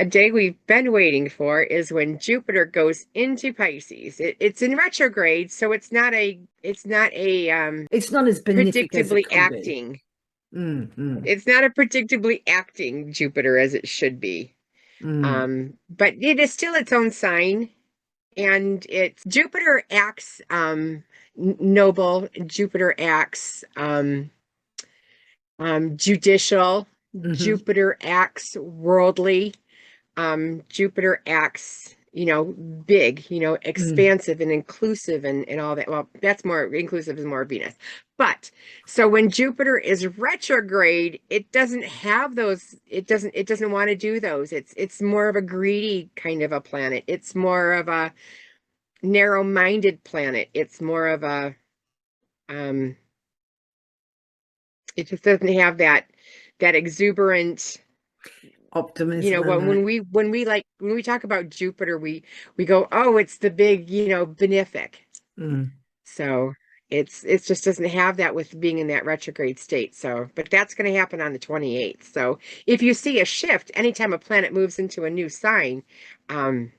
A day we've been waiting for is when Jupiter goes into Pisces. It's in retrograde, so it's not a It's not as benefic as it predictably could be. acting. Mm, mm, It's not a predictably acting Jupiter as it should be. mm, But it is still its own sign, and it's Jupiter acts noble. Jupiter acts judicial. hmm Jupiter acts worldly. Jupiter acts, big, mm. expansive and inclusive and all that. Well, that's more inclusive is more Venus. But so when Jupiter is retrograde, it doesn't have those, it doesn't want to do those. It's more of a greedy kind of a planet. It's more of a narrow-minded planet. It's more of a um it just doesn't have that exuberant. Optimism and that. When we talk about Jupiter, we go, oh, it's the big, benefic. Mm. So it's just doesn't have that with being in that retrograde state. So, but that's going to happen on the 28th. So if you see a shift anytime a planet moves into a new sign, um,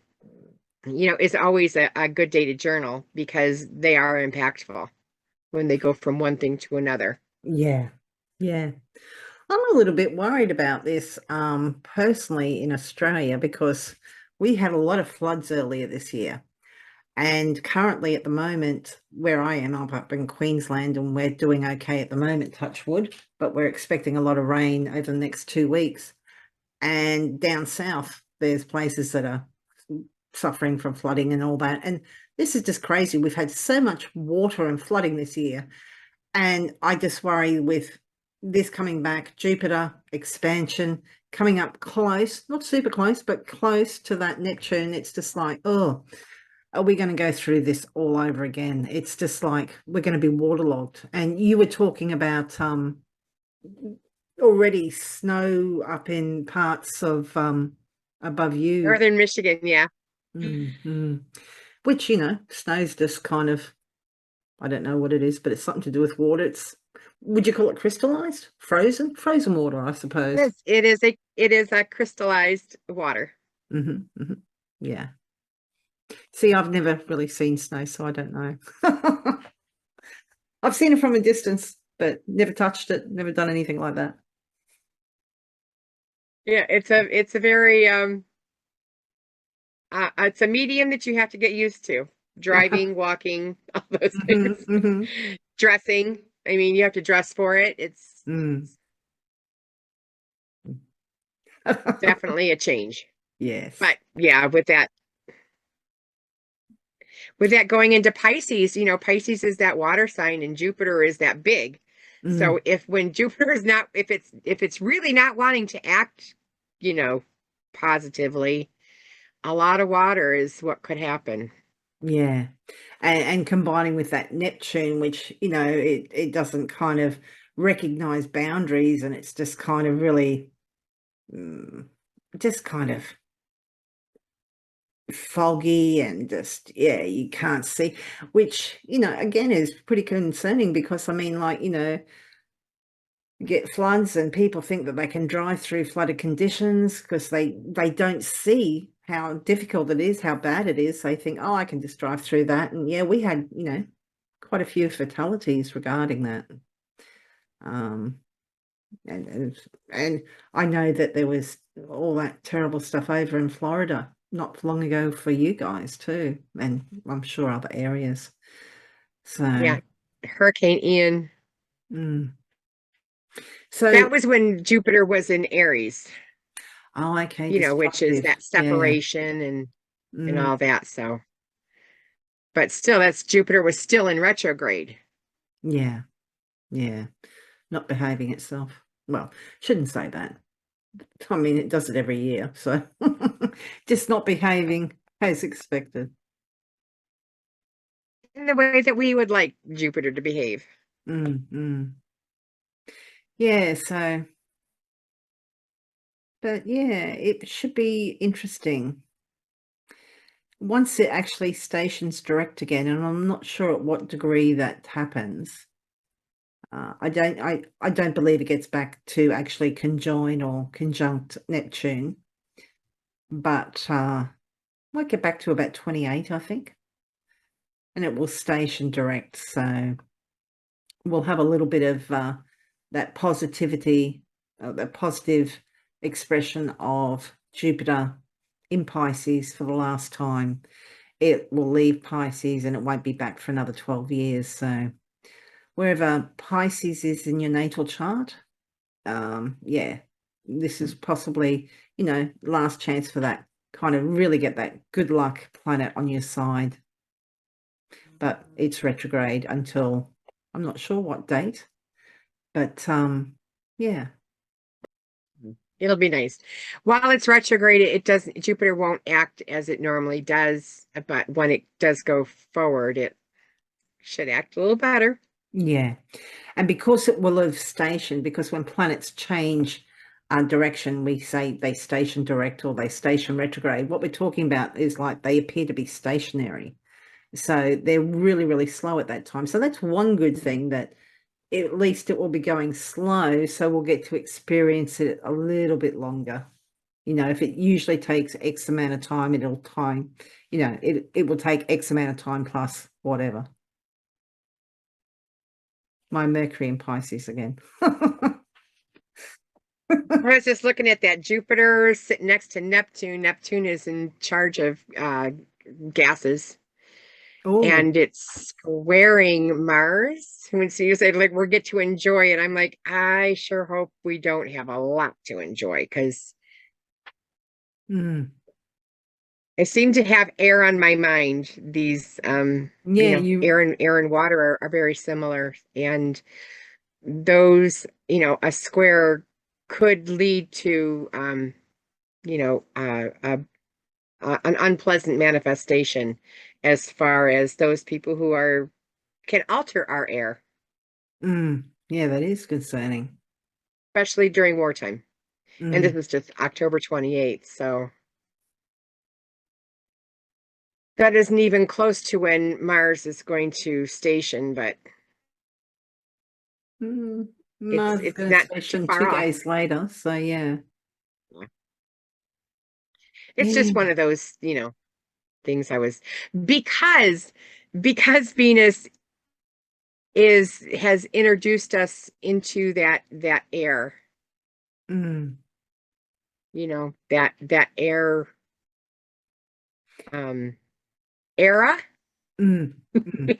it's always a good day to journal because they are impactful when they go from one thing to another. Yeah, yeah. I'm a little bit worried about this, personally in Australia because we had a lot of floods earlier this year. And currently at the moment, where I am, I'm up in Queensland and we're doing okay at the moment, touch wood, but we're expecting a lot of rain over the next 2 weeks. And down south, there's places that are suffering from flooding and all that. And this is just crazy. We've had so much water and flooding this year. And I just worry with this coming back, Jupiter expansion coming up close, not super close, but close to that Neptune. It's just like, oh, are we going to go through this all over again? It's just like we're going to be waterlogged. And you were talking about already snow up in parts of above you. Northern Michigan, yeah. Mm. Which, snow's just kind of, I don't know what it is, but it's something to do with water. It's, would you call it crystallized? Frozen water, I suppose. It is a crystallized water. Hmm. Yeah. See, I've never really seen snow, so I don't know. I've seen it from a distance, but never touched it, never done anything like that. Yeah, it's a very it's a medium that you have to get used to. Driving, walking, all those Hmm. things. Hmm. Dressing. I mean, you have to dress for it. It's Mm. definitely a change. Yes. But yeah, with that going into Pisces, Pisces is that water sign and Jupiter is that big. Mm. So if when Jupiter is not if it's really not wanting to act, you know, positively, a lot of water is what could happen. Yeah. And combining with that Neptune, which, it doesn't kind of recognize boundaries, and it's just kind of really mm, just kind of foggy and just, yeah, you can't see, which, again is pretty concerning because I mean, like, you get floods and people think that they can drive through flooded conditions because they don't see how difficult it is, how bad it is. They think, oh, I can just drive through that. And yeah, we had, quite a few fatalities regarding that. Um, and I know that there was all that terrible stuff over in Florida not long ago for you guys too, and I'm sure other areas. So, Yeah. Hurricane Ian. mm. So, That was when Jupiter was in Aries, oh, okay, which is destructive. that Yeah. separation and Mm. all that. So, but still, that's Jupiter was still in retrograde. Yeah. Yeah. Not behaving itself. Well, shouldn't say that. I mean, it does it every year. So just not behaving as expected. In the way that we would like Jupiter to behave. Mm. Yeah. So, but yeah, it should be interesting once it actually stations direct again. And I'm not sure at what degree that happens. I don't believe it gets back to actually conjoin or conjunct Neptune. but might get back to about 28, I think, and it will station direct. So we'll have a little bit of that positivity, that positive expression of Jupiter in Pisces for the last time. It will leave Pisces and it won't be back for another 12 years. So wherever Pisces is in your natal chart, yeah, this is possibly, last chance for that kind of really get that good luck planet on your side. But it's retrograde until I'm not sure what date, but yeah. It'll be nice. While it's retrograde, it doesn't, Jupiter won't act as it normally does, but when it does go forward, it should act a little better. Yeah. And because it will have stationed, because when planets change direction, we say they station direct or they station retrograde. What we're talking about is like they appear to be stationary. So they're really, really slow at that time. So that's one good thing, that at least it will be going slow. So we'll get to experience it a little bit longer. If it usually takes X amount of time, it will take X amount of time plus whatever. My Mercury in Pisces again. I was just looking at that Jupiter sitting next to Neptune. Neptune is in charge of gases, Oh, and it's squaring Mars. When so you say like we get to enjoy it, I'm like, I sure hope we don't have a lot to enjoy because mm. I seem to have air on my mind. These Yeah, air and water are very similar, and those, a square could lead to you know, an unpleasant manifestation as far as those people who are can alter our air, yeah, that is concerning. especially during wartime. And this Mm, is just October 28th, so that isn't even close to when Mars is going to station, but mm. it's Mars is it's going to not too station far two off. days later, so yeah. It's Yeah. just one of those, things I was because because Venus is has introduced us into that air, Mm, that air um era. mm, mm.